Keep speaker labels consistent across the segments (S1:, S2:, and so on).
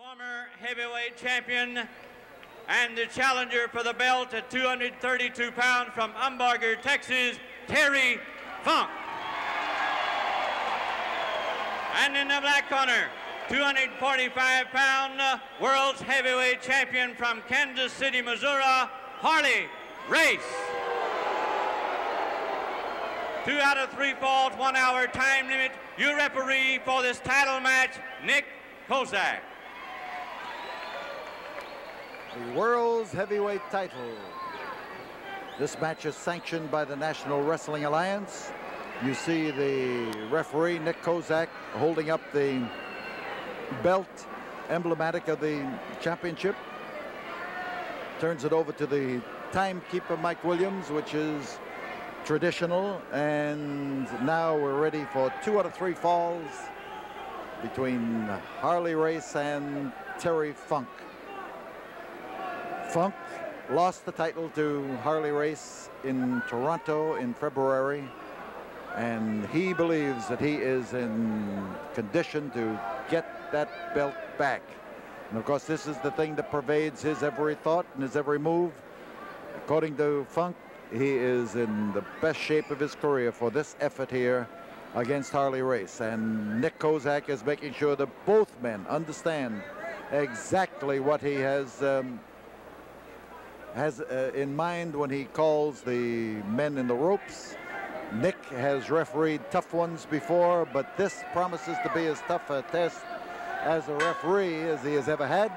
S1: Former heavyweight champion and the challenger for the belt at 232 pounds from Umbarger, Texas, Terry Funk. And in the black corner, 245-pound world's heavyweight champion from Kansas City, Missouri, Harley Race. 2 out of 3 falls, 1 hour time limit. Your referee for this title match, Nick Kozak.
S2: The world's heavyweight title. This match is sanctioned by the National Wrestling Alliance. You see the referee, Nick Kozak, holding up the belt emblematic of the championship. Turns it over to the timekeeper, Mike Williams, which is traditional. And now we're ready for 2 out of 3 falls between Harley Race and Terry Funk. Funk lost the title to Harley Race in Toronto in February, and he believes that he is in condition to get that belt back. And of course, this is the thing that pervades his every thought and his every move. According to Funk, he is in the best shape of his career for this effort here against Harley Race. And Nick Kozak is making sure that both men understand exactly what he has in mind when he calls the men in the ropes. Nick has refereed tough ones before, but this promises to be as tough a test as a referee as he has ever had.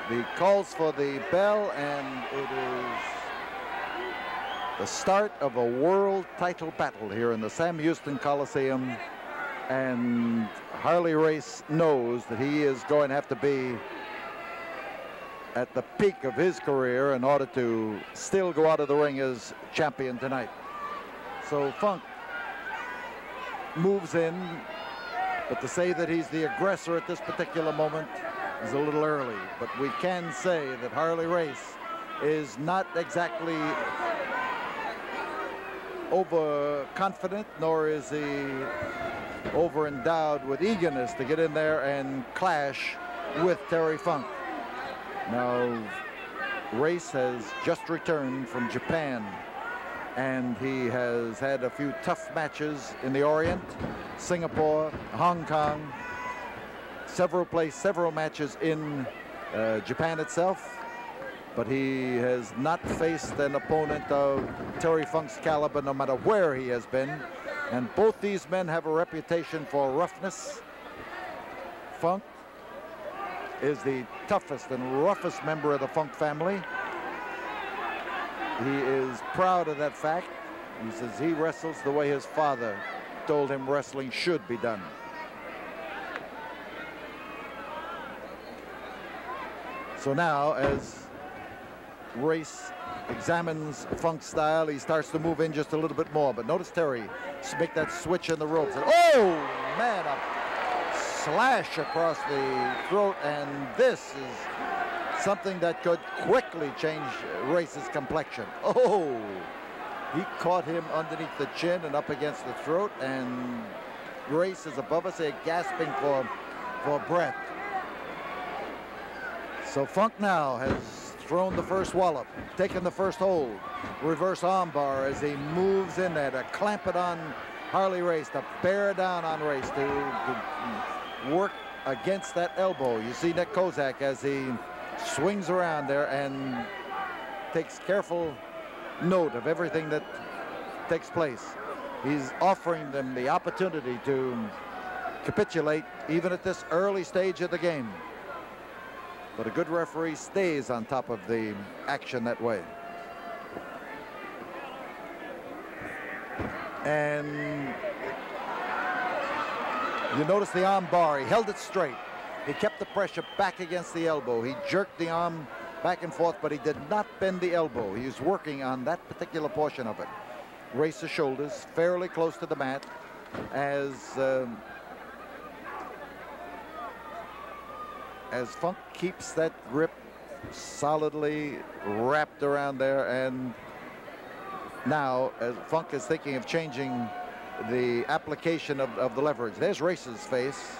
S2: He calls for the bell, and it is the start of a world title battle here in the Sam Houston Coliseum. And Harley Race knows that he is going to have to be at the peak of his career in order to still go out of the ring as champion tonight. So Funk moves in, but to say that he's the aggressor at this particular moment is a little early. But we can say that Harley Race is not exactly overconfident, nor is he over-endowed with eagerness to get in there and clash with Terry Funk. Now, Race has just returned from Japan, and he has had a few tough matches in the Orient, Singapore, Hong Kong, several matches in Japan itself, but he has not faced an opponent of Terry Funk's caliber, no matter where he has been. And both these men have a reputation for roughness. Funk is the toughest and roughest member of the Funk family. He is proud of that fact. He says he wrestles the way his father told him wrestling should be done. So now, as Race examines Funk's style, he starts to move in just a little bit more. But notice Terry make that switch in the ropes. And, oh, man, a slash across the throat. And this is something that could quickly change Race's complexion. Oh, he caught him underneath the chin and up against the throat. And Race is above us here, gasping for breath. So Funk now has thrown the first wallop, taken the first hold, reverse armbar as he moves in there to clamp it on Harley Race, to bear down on Race, to work against that elbow. You see Nick Kozak as he swings around there and takes careful note of everything that takes place. He's offering them the opportunity to capitulate even at this early stage of the game. But a good referee stays on top of the action that way. And you notice the arm bar, he held it straight. He kept the pressure back against the elbow. He jerked the arm back and forth, but he did not bend the elbow. He was working on that particular portion of it. Race the shoulders fairly close to the mat as Funk keeps that grip solidly wrapped around there. And now, as Funk is thinking of changing the application of the leverage. There's Race's face.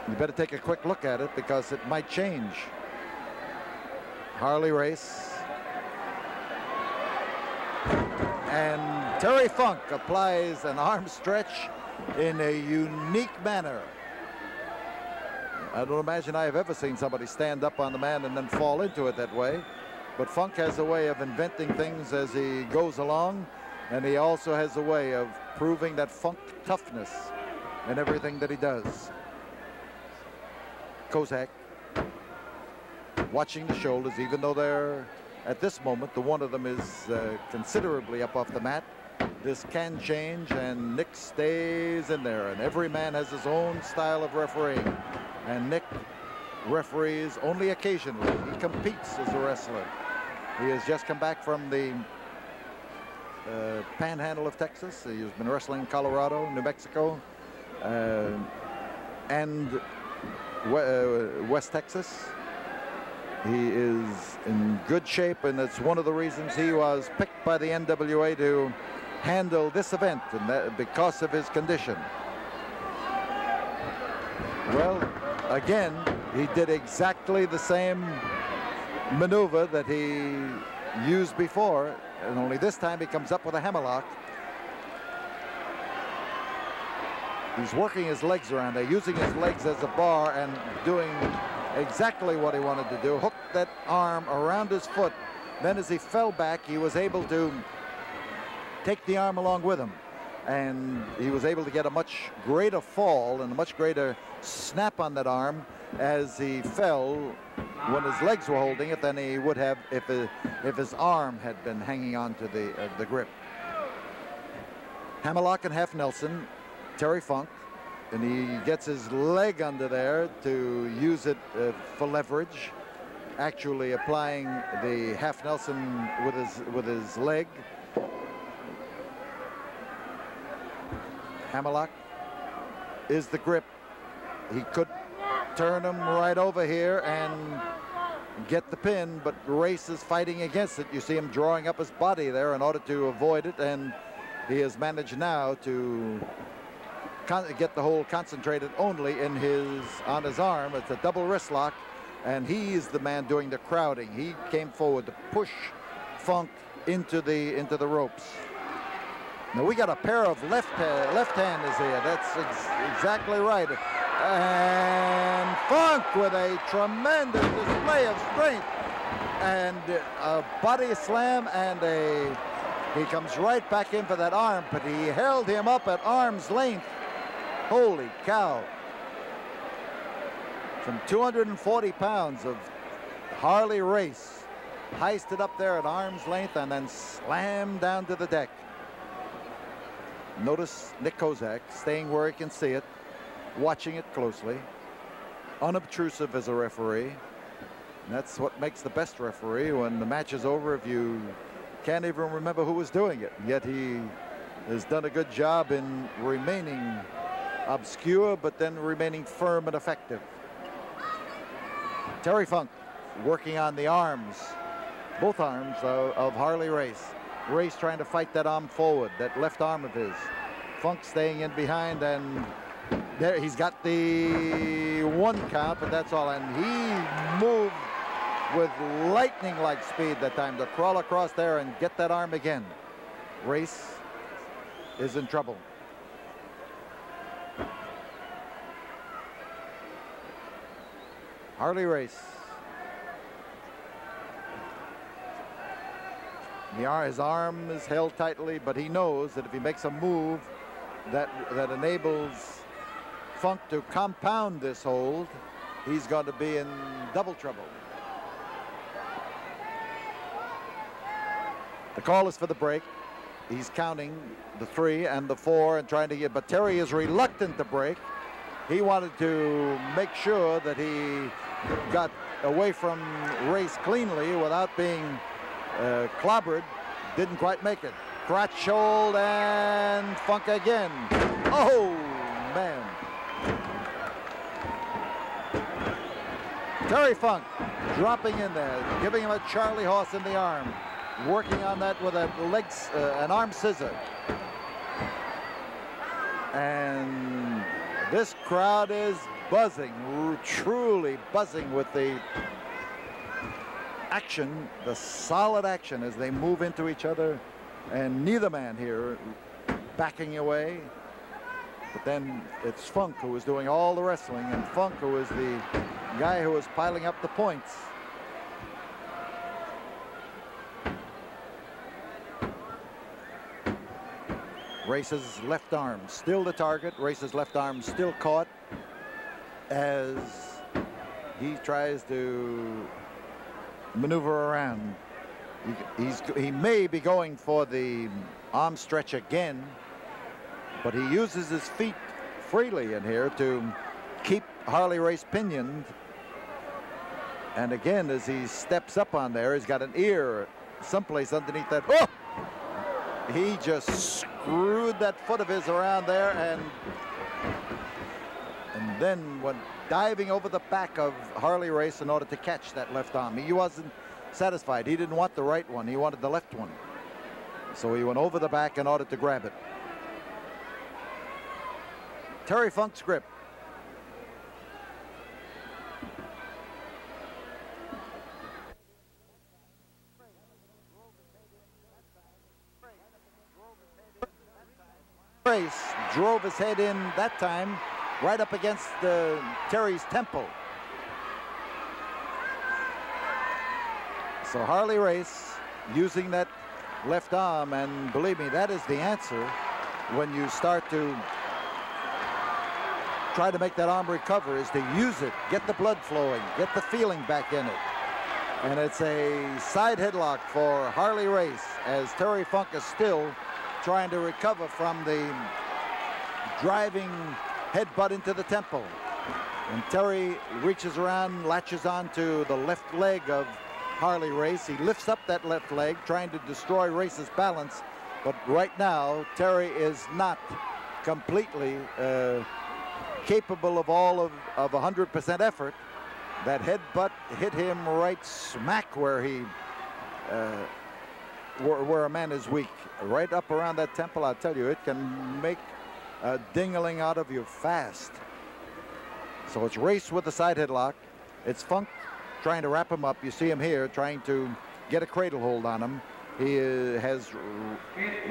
S2: You better take a quick look at it because it might change. Harley Race. And Terry Funk applies an arm stretch in a unique manner. I don't imagine I have ever seen somebody stand up on the man and then fall into it that way. But Funk has a way of inventing things as he goes along, and he also has a way of proving that Funk toughness in everything that he does. Kozak watching the shoulders, even though they're, at this moment, the one of them is considerably up off the mat. This can change, and Nick stays in there, and every man has his own style of refereeing. And Nick referees only occasionally. He competes as a wrestler. He has just come back from the panhandle of Texas. He's been wrestling in Colorado, New Mexico, and West Texas. He is in good shape, and it's one of the reasons he was picked by the NWA to handle this event, and that because of his condition. Well, again, he did exactly the same maneuver that he used before, and only this time he comes up with a hammerlock. He's working his legs around there, using his legs as a bar and doing exactly what he wanted to do. Hooked that arm around his foot. Then as he fell back, he was able to take the arm along with him. And he was able to get a much greater fall and a much greater snap on that arm as he fell when his legs were holding it than he would have if his arm had been hanging on to the grip. Hammerlock and half Nelson, Terry Funk, and he gets his leg under there to use it for leverage, actually applying the half Nelson with his leg. Hammerlock is the grip. He could turn him right over here and get the pin, but Race is fighting against it. You see him drawing up his body there in order to avoid it, and he has managed now to get the hold concentrated only on his arm. It's a double wrist lock, and he's the man doing the crowding. He came forward to push Funk into the ropes. Now we got a pair of left-handers here. That's exactly right. And Funk with a tremendous display of strength and a body slam, and he comes right back in for that arm, but he held him up at arm's length. Holy cow. Some 240 pounds of Harley Race heisted up there at arm's length and then slammed down to the deck. Notice Nick Kozak staying where he can see it, watching it closely, unobtrusive as a referee. And that's what makes the best referee when the match is over, if you can't even remember who was doing it. Yet he has done a good job in remaining obscure, but then remaining firm and effective. Terry Funk working on the arms, both arms of Harley Race. Race trying to fight that arm forward, that left arm of his. Funk staying in behind, and there he's got the 1 count, but that's all. And he moved with lightning-like speed that time to crawl across there and get that arm again. Race is in trouble. Harley Race. His arm is held tightly, but he knows that if he makes a move that enables Funk to compound this hold, he's going to be in double trouble. The call is for the break. He's counting the 3 and the 4 and trying to get, but Terry is reluctant to break. He wanted to make sure that he got away from Race cleanly without being clobbered. Didn't quite make it. Crotch hold and Funk again. Oh, man. Terry Funk dropping in there, giving him a Charlie horse in the arm, working on that with an arm scissor. And this crowd is buzzing, truly buzzing with the action, the solid action as they move into each other, and neither man here backing away. But then it's Funk who is doing all the wrestling, and Funk who is the guy who is piling up the points. Race's left arm still the target. Race's left arm still caught as he tries to maneuver around. He may be going for the arm stretch again, but he uses his feet freely in here to keep Harley Race pinioned. And again, as he steps up on there, he's got an ear someplace underneath that. Oh! He just screwed that foot of his around there, and then went diving over the back of Harley Race in order to catch that left arm. He wasn't satisfied. He didn't want the right one. He wanted the left one. So he went over the back in order to grab it. Terry Funk's grip. Race drove his head in that time right up against Terry's temple. So Harley Race using that left arm, and believe me, that is the answer when you start to try to make that arm recover, is to use it, get the blood flowing, get the feeling back in it. And it's a side headlock for Harley Race as Terry Funk is still trying to recover from the driving headbutt into the temple. And Terry reaches around, latches onto the left leg of Harley Race. He lifts up that left leg, trying to destroy Race's balance. But right now, Terry is not completely capable of all of 100% effort. That headbutt hit him right smack where he where a man is weak, right up around that temple. I'll tell you, it can make a ding-a-ling out of you fast. So it's Race with the side headlock. It's Funk trying to wrap him up. You see him here trying to get a cradle hold on him. He has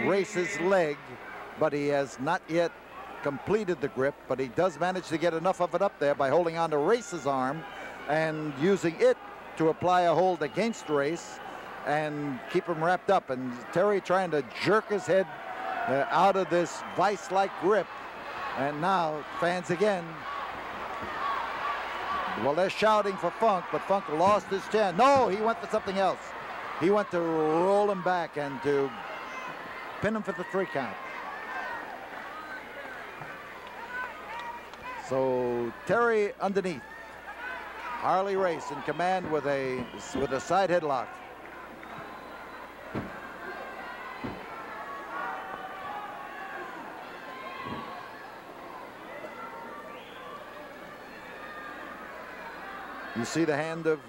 S2: Race's leg, but he has not yet completed the grip, but he does manage to get enough of it up there by holding on to Race's arm and using it to apply a hold against Race and keep him wrapped up. And Terry trying to jerk his head out of this vice-like grip. And now fans again. Well, they're shouting for Funk, but Funk lost his chance. No, he went for something else. He went to roll him back and to pin him for the 3 count. So Terry underneath. Harley Race in command with a side headlock. You see the hand of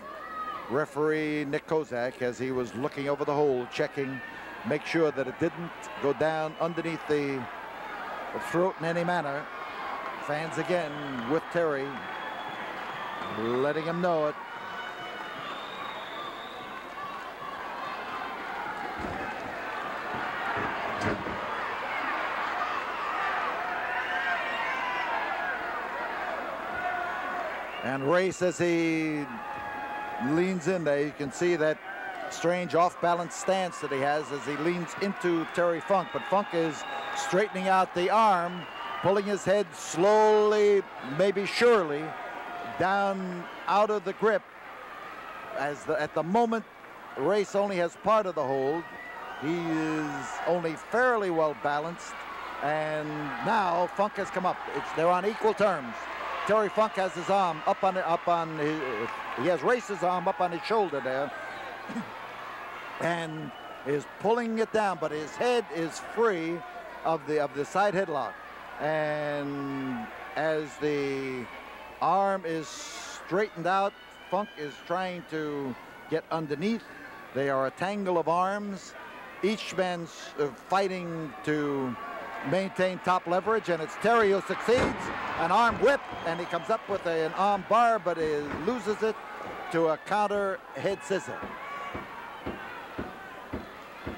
S2: referee Nick Kozak as he was looking over the hole, checking, make sure that it didn't go down underneath the throat in any manner. Fans again with Terry, letting him know it. And Race, as he leans in there, you can see that strange off-balance stance that he has as he leans into Terry Funk. But Funk is straightening out the arm, pulling his head slowly, maybe surely, down out of the grip. At the moment, Race only has part of the hold. He is only fairly well balanced. And now Funk has come up. They're on equal terms. Terry Funk has his arm he has Race's arm up on his shoulder there and is pulling it down, but his head is free of the side headlock. And as the arm is straightened out, Funk is trying to get underneath. They are a tangle of arms, each man's fighting to maintain top leverage, and it's Terry who succeeds. An arm whip, and he comes up with an arm bar, but he loses it to a counter head scissor.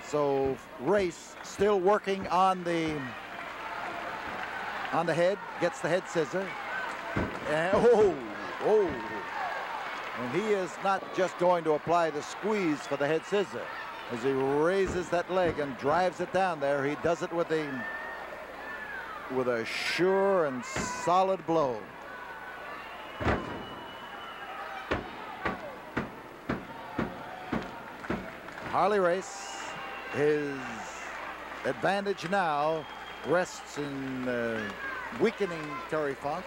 S2: So Race still working on the head, gets the head scissor, and and he is not just going to apply the squeeze for the head scissor. As he raises that leg and drives it down there, he does it with a sure and solid blow. Harley Race, his advantage now rests in weakening Terry Funk,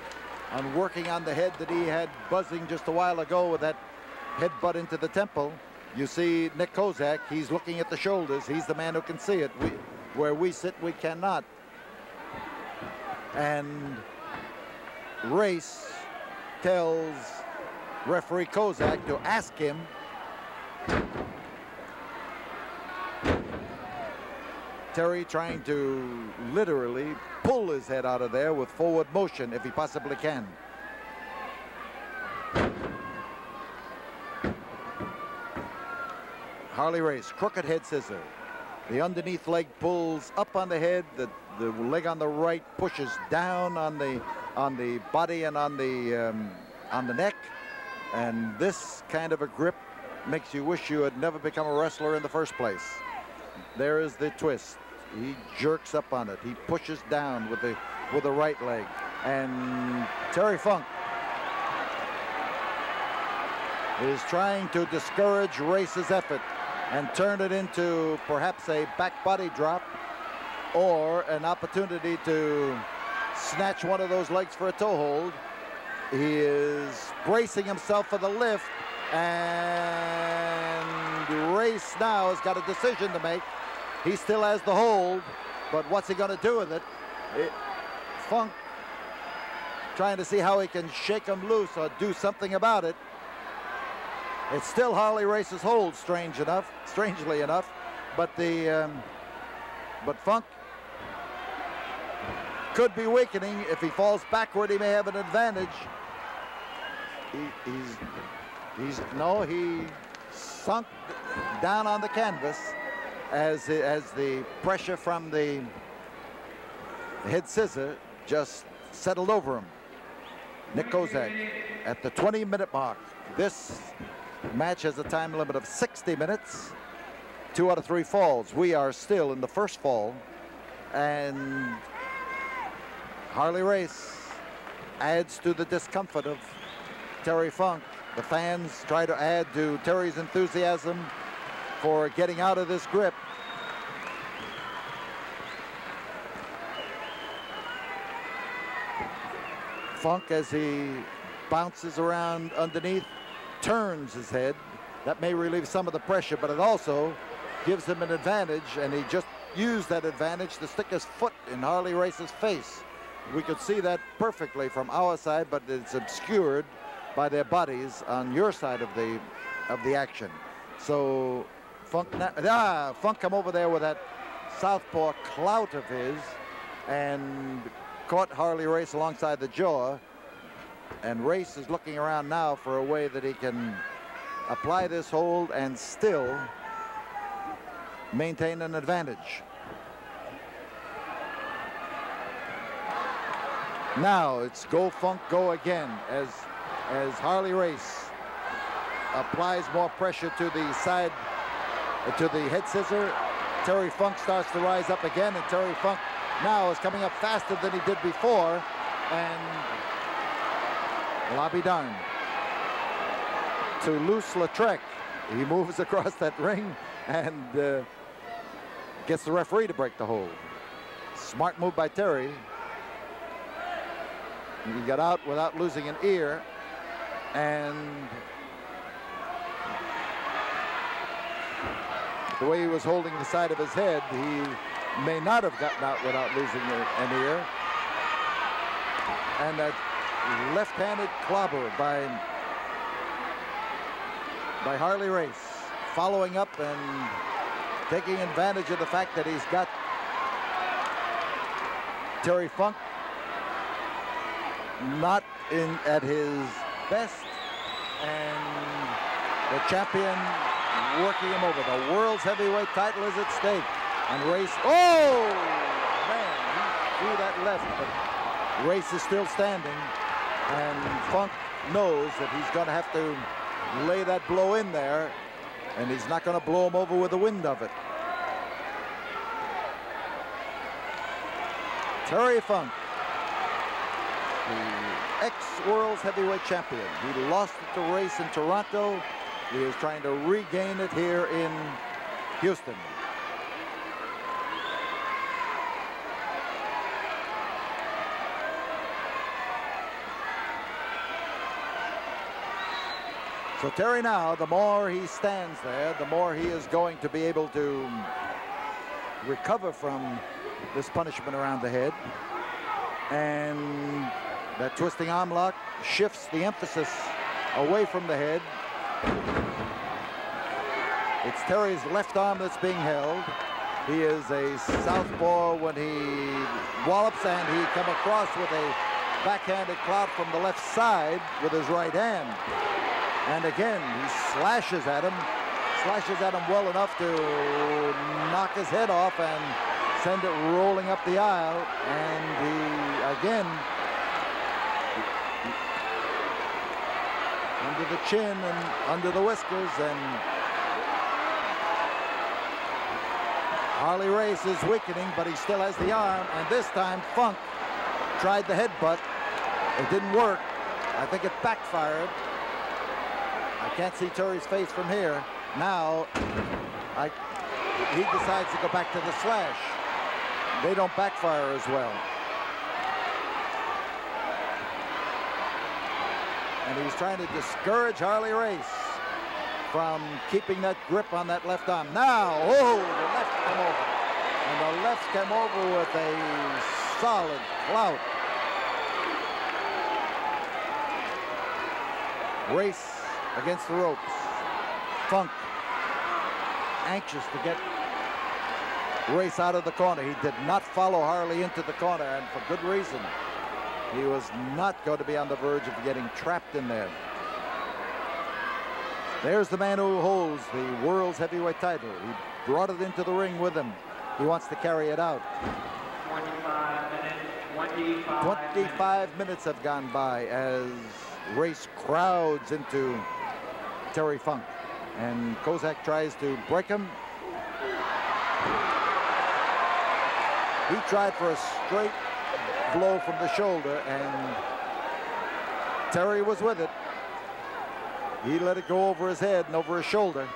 S2: on working on the head that he had buzzing just a while ago with that headbutt into the temple. You see Nick Kozak, he's looking at the shoulders. He's the man who can see it. Where we sit, we cannot. And Race tells referee Kozak to ask him Terry trying to literally pull his head out of there with forward motion if he possibly can. Harley Race, crooked head scissor. The underneath leg pulls up on the head. The leg on the right pushes down on the body and on the neck. And this kind of a grip makes you wish you had never become a wrestler in the first place. There is the twist. He jerks up on it. He pushes down with the right leg. And Terry Funk is trying to discourage Race's effort and turn it into perhaps a back body drop or an opportunity to snatch one of those legs for a toe hold. He is bracing himself for the lift, and Race now has got a decision to make. He still has the hold, but what's he going to do with it? Funk trying to see how he can shake him loose or do something about it. It's still Harley Race's hold, strangely enough, but Funk could be weakening. If he falls backward, he may have an advantage. He sunk down on the canvas as the pressure from the head scissor just settled over him. Nick Kozak at the 20-minute mark. This match has a time limit of 60 minutes. 2 out of 3 falls. We are still in the first fall, and Harley Race adds to the discomfort of Terry Funk. The fans try to add to Terry's enthusiasm for getting out of this grip. Funk, as he bounces around underneath, turns his head. That may relieve some of the pressure, but it also gives him an advantage, and he just used that advantage to stick his foot in Harley Race's face. We could see that perfectly from our side, but it's obscured by their bodies on your side of the action. So Funk come over there with that southpaw clout of his and caught Harley Race alongside the jaw. And Race is looking around now for a way that he can apply this hold and still maintain an advantage. Now it's go Funk, go again as Harley Race applies more pressure to the side, to the head scissor. Terry Funk starts to rise up again, and Terry Funk now is coming up faster than he did before, and well, I'll be darned. To Luce-Lautrec, he moves across that ring and gets the referee to break the hold. Smart move by Terry. He got out without losing an ear, and the way he was holding the side of his head, he may not have gotten out without losing an ear. And that left-handed clobber by Harley Race, following up and taking advantage of the fact that he's got Terry Funk not at his best, and the champion working him over. The world's heavyweight title is at stake. And Race, oh man, he threw that left, but Race is still standing, and Funk knows that he's going to have to lay that blow in there, and he's not going to blow him over with the wind of it. Terry Funk, the ex-world's heavyweight champion. He lost it to Race in Toronto. He is trying to regain it here in Houston. So Terry now, the more he stands there, the more he is going to be able to recover from this punishment around the head. And that twisting arm lock shifts the emphasis away from the head. It's Terry's left arm that's being held. He is a southpaw when he wallops, and he come across with a backhanded clout from the left side with his right hand. And again, he slashes at him well enough to knock his head off and send it rolling up the aisle. And he, again, under the chin and under the whiskers, and Harley Race is weakening, but he still has the arm. And this time, Funk tried the headbutt. It didn't work. I think it backfired. I can't see Terry's face from here. Now, he decides to go back to the slash. They don't backfire as well. And he's trying to discourage Harley Race from keeping that grip on that left arm. Now, oh, the left came over. And the left came over with a solid clout. Race against the ropes. Funk anxious to get Race out of the corner. He did not follow Harley into the corner, and for good reason. He was not going to be on the verge of getting trapped in there. There's the man who holds the world's heavyweight title. He brought it into the ring with him. He wants to carry it out. 25 minutes have gone by as Race crowds into Terry Funk, and Kozak tries to break him. He tried for a straight blow from the shoulder, and Terry was with it. He let it go over his head and over his shoulder.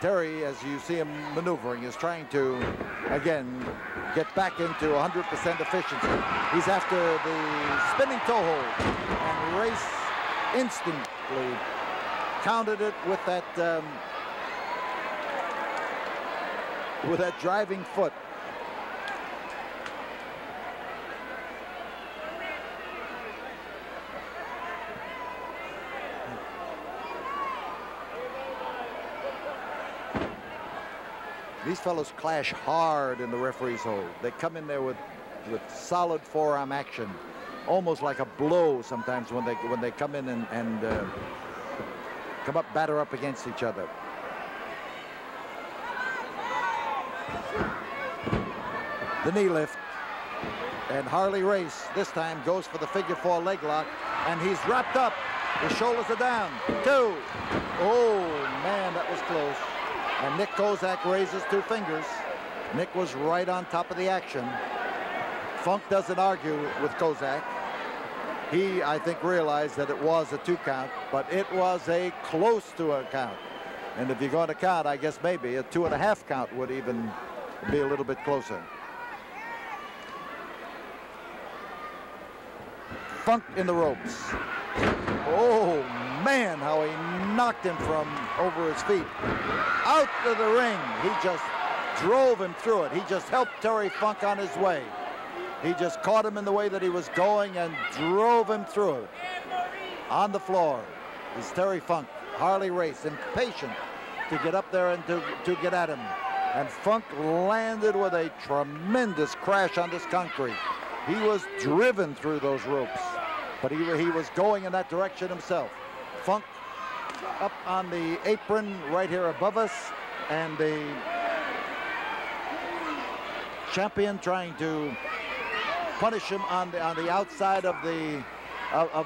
S2: Terry, as you see him maneuvering, is trying to, again, get back into 100% efficiency. He's after the spinning toe hold, and Race instantly countered it with that driving foot. These fellows clash hard in the referee's hold. They come in there with solid forearm action, almost like a blow sometimes when they come in and come up, batter up against each other. The knee lift, and Harley Race this time goes for the figure 4 leg lock, and he's wrapped up. The shoulders are down. 2. Oh man, that was close. And Nick Kozak raises 2 fingers. Nick was right on top of the action. Funk doesn't argue with Kozak. He, I think, realized that it was a 2 count, but it was a close to a count. And if you're going to count, I guess maybe a 2.5 count would even be a little bit closer. Funk in the ropes. Oh man, how he knocked him from over his feet. Out of the ring. He just drove him through it. He just helped Terry Funk on his way. He just caught him in the way that he was going and drove him through it. On the floor is Terry Funk. Harley Race, impatient to get up there and to get at him. And Funk landed with a tremendous crash on this concrete. He was driven through those ropes, but he was going in that direction himself. Funk up on the apron right here above us, and the champion trying to punish him on the outside of the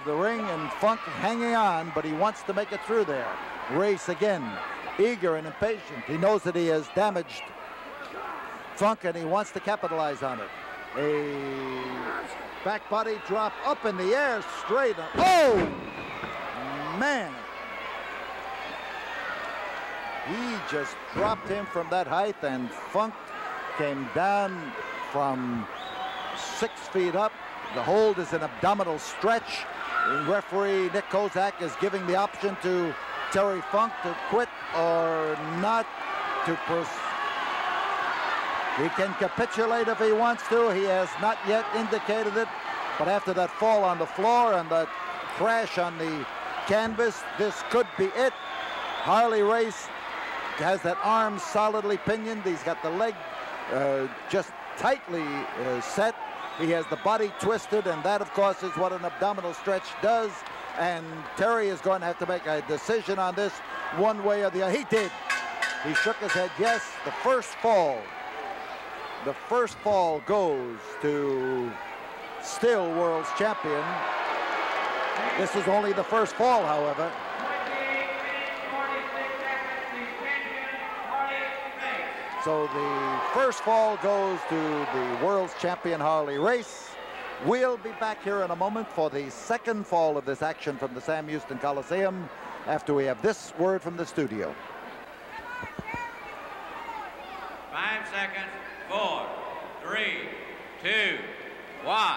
S2: ring, and Funk hanging on, but he wants to make it through there. Race again, eager and impatient. He knows that he has damaged Funk, and he wants to capitalize on it. A back body drop up in the air, straight up. Oh, man. He just dropped him from that height, and Funk came down from 6 feet up. The hold is an abdominal stretch. And referee Nick Kozak is giving the option to Terry Funk to quit or not to proceed. He can capitulate if he wants to. He has not yet indicated it. But after that fall on the floor and that crash on the canvas, this could be it. Harley Race has that arm solidly pinioned. He's got the leg just tightly set. He has the body twisted, and that, of course, is what an abdominal stretch does. And Terry is going to have to make a decision on this one way or the other. He did. He shook his head yes. The first fall goes to still world's champion. This is only the first fall, however. So the first fall goes to the world's champion Harley Race. We'll be back here in a moment for the second fall of this action from the Sam Houston Coliseum after we have this word from the studio.
S1: 5 seconds. 4, 3, 2, 1.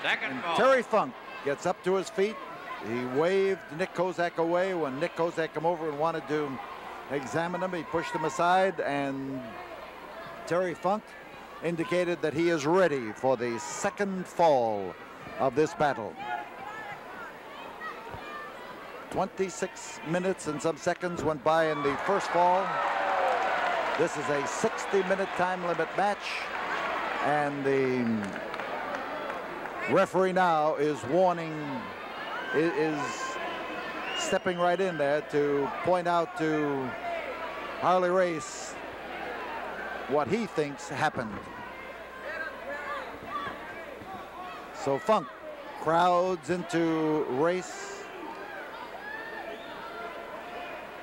S1: Second fall.
S2: Terry Funk gets up to his feet. He waved Nick Kozak away when Nick Kozak came over and wanted to examine him. He pushed him aside, and Terry Funk indicated that he is ready for the second fall of this battle. 26 minutes and some seconds went by in the first fall. This is a 60-minute time limit match, and the referee now is stepping right in there to point out to Harley Race what he thinks happened. So Funk crowds into Race,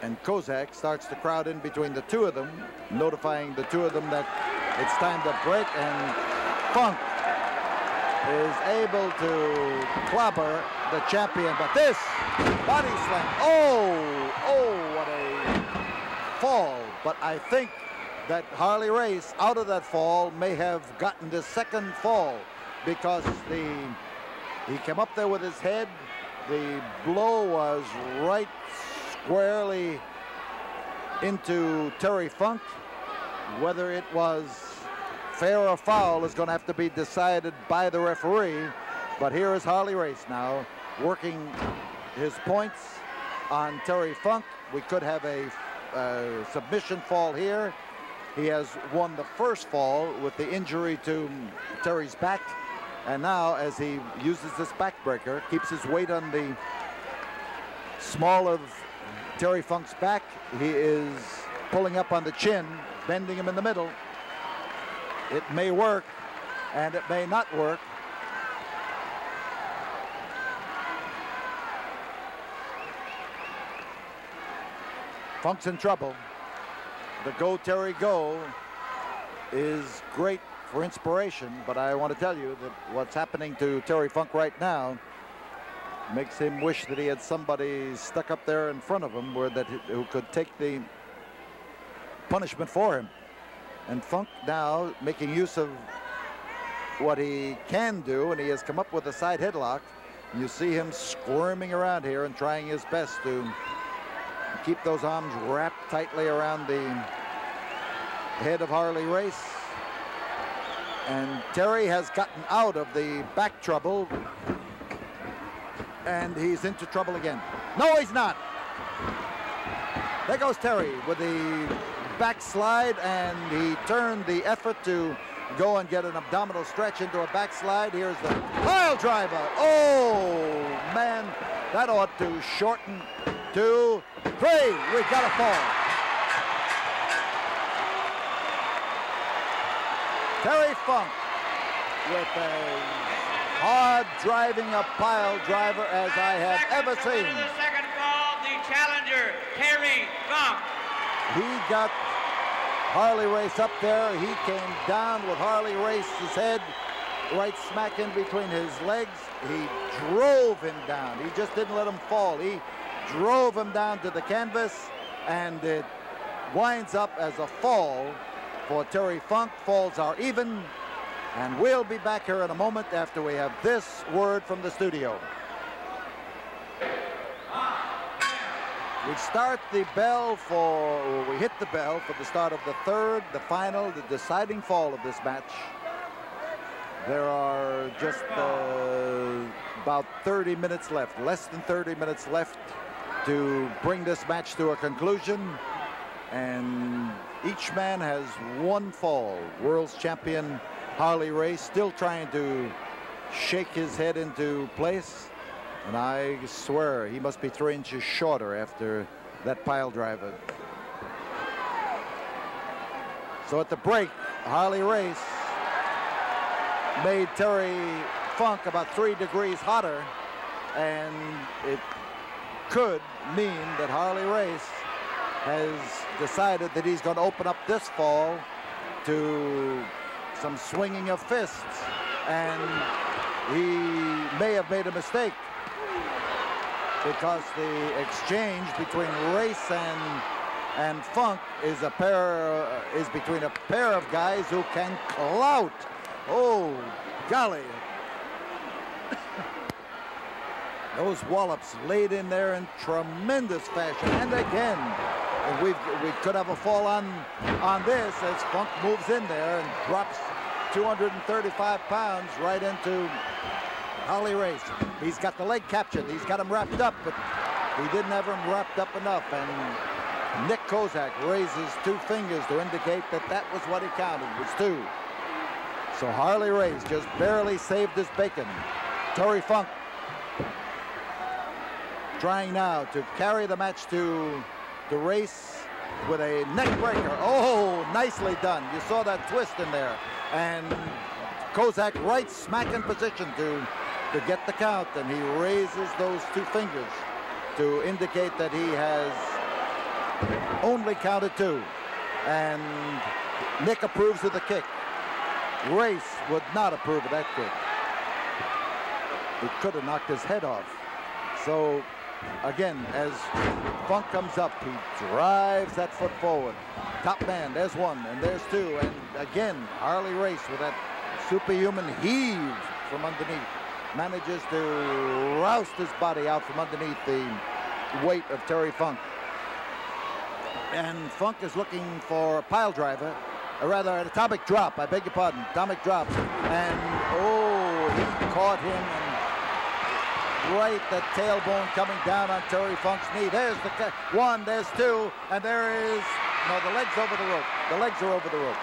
S2: and Kozak starts to crowd in between the two of them, notifying the two of them that it's time to break, and Funk is able to clobber the champion, but this body slam, oh, what a fall. But I think that Harley Race, out of that fall, may have gotten the second fall, because he came up there with his head. The blow was right squarely into Terry Funk. Whether it was fair or foul is going to have to be decided by the referee. But here is Harley Race now working his points on Terry Funk. We could have a submission fall here. He has won the first fall with the injury to Terry's back. And now, as he uses this backbreaker, keeps his weight on the small of Terry Funk's back, he is pulling up on the chin, bending him in the middle. It may work, and it may not work. Funk's in trouble. The Go Terry Go is great for inspiration, but I want to tell you that what's happening to Terry Funk right now makes him wish that he had somebody stuck up there in front of him who could take the punishment for him. And Funk now making use of what he can do, and he has come up with a side headlock. And you see him squirming around here and trying his best to keep those arms wrapped tightly around the head of Harley Race. And Terry has gotten out of the back trouble, and he's into trouble again. No, he's not. There goes Terry with the backslide, and he turned the effort to go and get an abdominal stretch into a backslide. Here's the pile driver. Oh, man, that ought to shorten. 2, 3, we've got a fall. Terry Funk with a hard driving a pile driver as I have ever seen.
S1: The second fall, the challenger, Terry Funk.
S2: He got Harley Race up there. He came down with Harley Race's head right smack in between his legs. He drove him down. He just didn't let him fall. He drove him down to the canvas, and it winds up as a fall for Terry Funk. Falls are even, and we'll be back here in a moment after we have this word from the studio. We start the bell for, or we hit the bell for the start of the third, the final, the deciding fall of this match. There are just about 30 minutes left, less than 30 minutes left to bring this match to a conclusion. And each man has one fall. World's champion Harley Race still trying to shake his head into place. And I swear he must be 3 inches shorter after that pile driver. So at the break, Harley Race made Terry Funk about 3 degrees hotter, and it could mean that Harley Race has decided that he's going to open up this fall to some swinging of fists, and he may have made a mistake, because the exchange between Race and Funk is between a pair of guys who can clout. Oh, golly. Those wallops laid in there in tremendous fashion. And again, we could have a fall on this as Funk moves in there and drops 235 pounds right into Harley Race. He's got the leg captured. He's got him wrapped up, but he didn't have him wrapped up enough. And Nick Kozak raises 2 fingers to indicate that that was what he counted, was 2. So Harley Race just barely saved his bacon. Terry Funk trying now to carry the match to the Race with a neck breaker. Oh, nicely done. You saw that twist in there. And Kozak right smack in position to get the count, and he raises those 2 fingers to indicate that he has only counted 2. And Nick approves of the kick. Race would not approve of that kick. It could have knocked his head off. So again, as Funk comes up, he drives that foot forward. Top man, there's 1 and there's 2, and again Harley Race with that superhuman heave from underneath manages to roust his body out from underneath the weight of Terry Funk. And Funk is looking for a pile driver, or rather an atomic drop, I beg your pardon, atomic drop. And oh, he caught him, and right, the tailbone coming down on Terry Funk's knee. There's the 1, there's 2, and there is, no, the leg's over the rope. The legs are over the rope.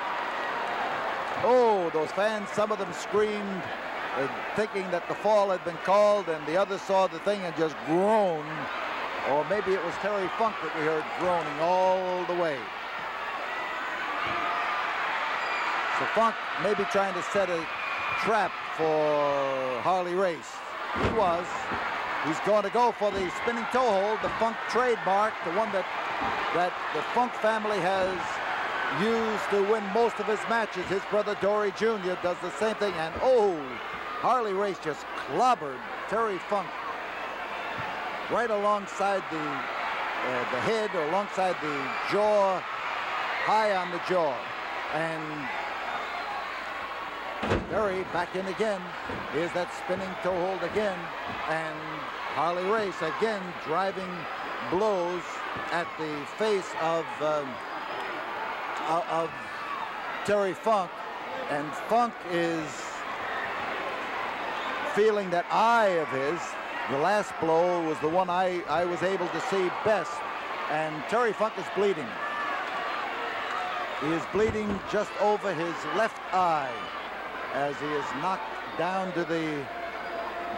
S2: Oh, those fans, some of them screamed, thinking that the fall had been called, and the others saw the thing and just groaned. Or maybe it was Terry Funk that we heard groaning all the way. So Funk may be trying to set a trap for Harley Race. He was. He's going to go for the spinning toe hold, the Funk trademark, the one that the Funk family has used to win most of his matches. His brother Dory Jr. does the same thing, and oh, Harley Race just clobbered Terry Funk right alongside the head, or alongside the jaw, high on the jaw. And Terry back in again. Here's that spinning toe hold again, and Harley Race again driving blows at the face of Terry Funk, and Funk is feeling that eye of his. The last blow was the one I was able to see best, and Terry Funk is bleeding. He is bleeding just over his left eye as he is knocked down to the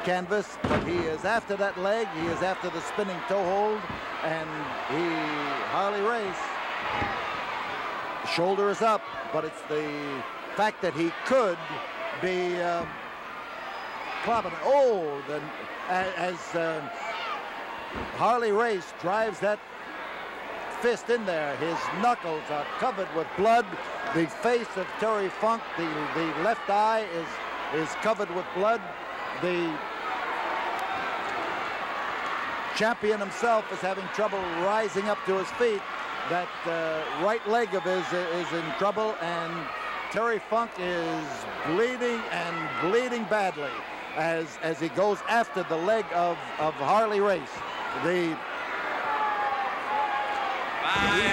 S2: canvas, but he is after that leg. He is after the spinning toe hold, and Harley Race, shoulder is up, but it's the fact that he could be clobbering. Oh, as Harley Race drives that fist in there, his knuckles are covered with blood. The face of Terry Funk, the left eye is covered with blood. The champion himself is having trouble rising up to his feet. That right leg of his is in trouble, and Terry Funk is bleeding and bleeding badly as he goes after the leg of Harley Race. He's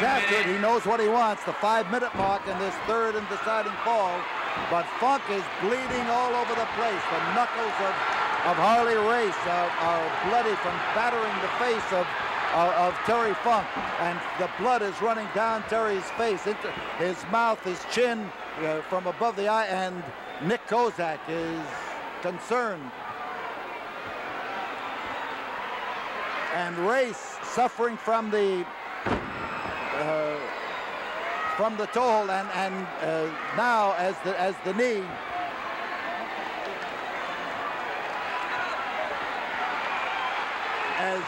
S2: after it. He knows what he wants, the 5-minute mark in this third and deciding fall. But Funk is bleeding all over the place. The knuckles of Harley Race are bloody from battering the face of Terry Funk. And the blood is running down Terry's face, into his mouth, his chin, from above the eye. And Nick Kozak is concerned. And Race suffering from the toe hold, and now as the knee as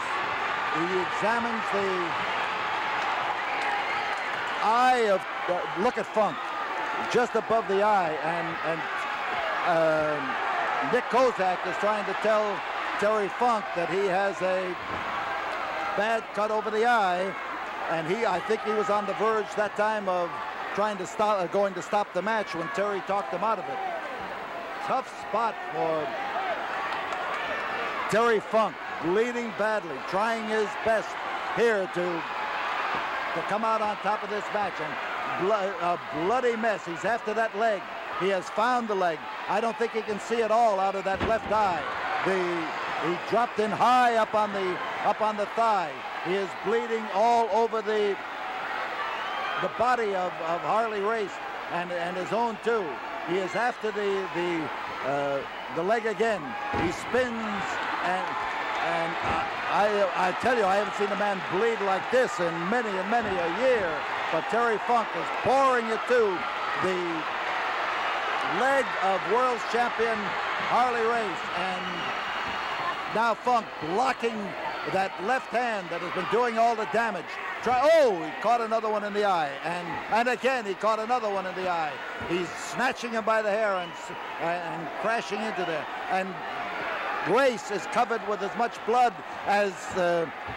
S2: he examines the eye of look at Funk just above the eye, and Nick Kozak is trying to tell Terry Funk that he has a bad cut over the eye. And I think he was on the verge that time of going to stop the match when Terry talked him out of it. Tough spot for Terry Funk, bleeding badly, trying his best here to come out on top of this match. And a bloody mess. He's after that leg. He has found the leg. I don't think he can see it all out of that left eye. He dropped in high up on the thigh. He is bleeding all over the body of Harley Race and his own too. He is after the leg again. He spins, and I tell you, I haven't seen a man bleed like this in many and many a year. But Terry Funk is pouring it to the leg of world's champion Harley Race, and now Funk blocking that left hand that has been doing all the damage. He caught another one in the eye, and again he caught another one in the eye. He's snatching him by the hair and crashing into there. And Race is covered with as much blood as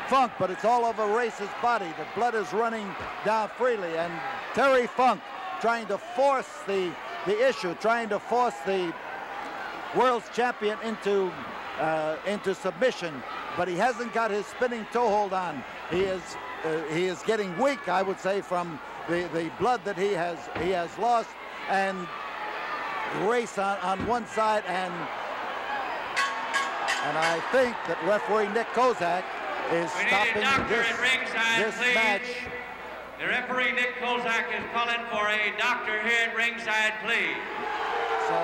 S2: Funk, but it's all over Race's body. The blood is running down freely, and Terry Funk trying to force the issue, trying to force the world's champion into submission, but he hasn't got his spinning toe hold on. He is getting weak, I would say, from the blood that he has lost. And Race on one side, and I think that referee Nick Kozak is stopping this match.
S1: The referee Nick Kozak is calling for a doctor here at ringside, please.
S2: So,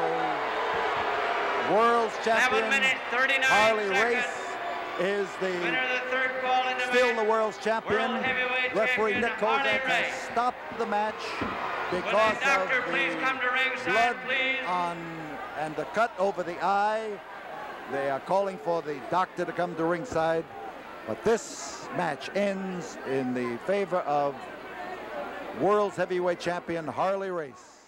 S2: world's champion
S1: 7 minutes, 39
S2: Harley
S1: seconds.
S2: Race is
S1: Winner of the third call in the
S2: still
S1: match.
S2: the world's champion.
S1: World heavyweight
S2: Referee
S1: champion
S2: Nick Kozak
S1: Harley
S2: has
S1: Race.
S2: stopped the match
S1: Will
S2: because
S1: the doctor
S2: of
S1: please
S2: the
S1: come to ringside,
S2: blood
S1: please?
S2: and the cut over the eye. They are calling for the doctor to come to ringside, but this match ends in the favor of world's heavyweight champion Harley Race.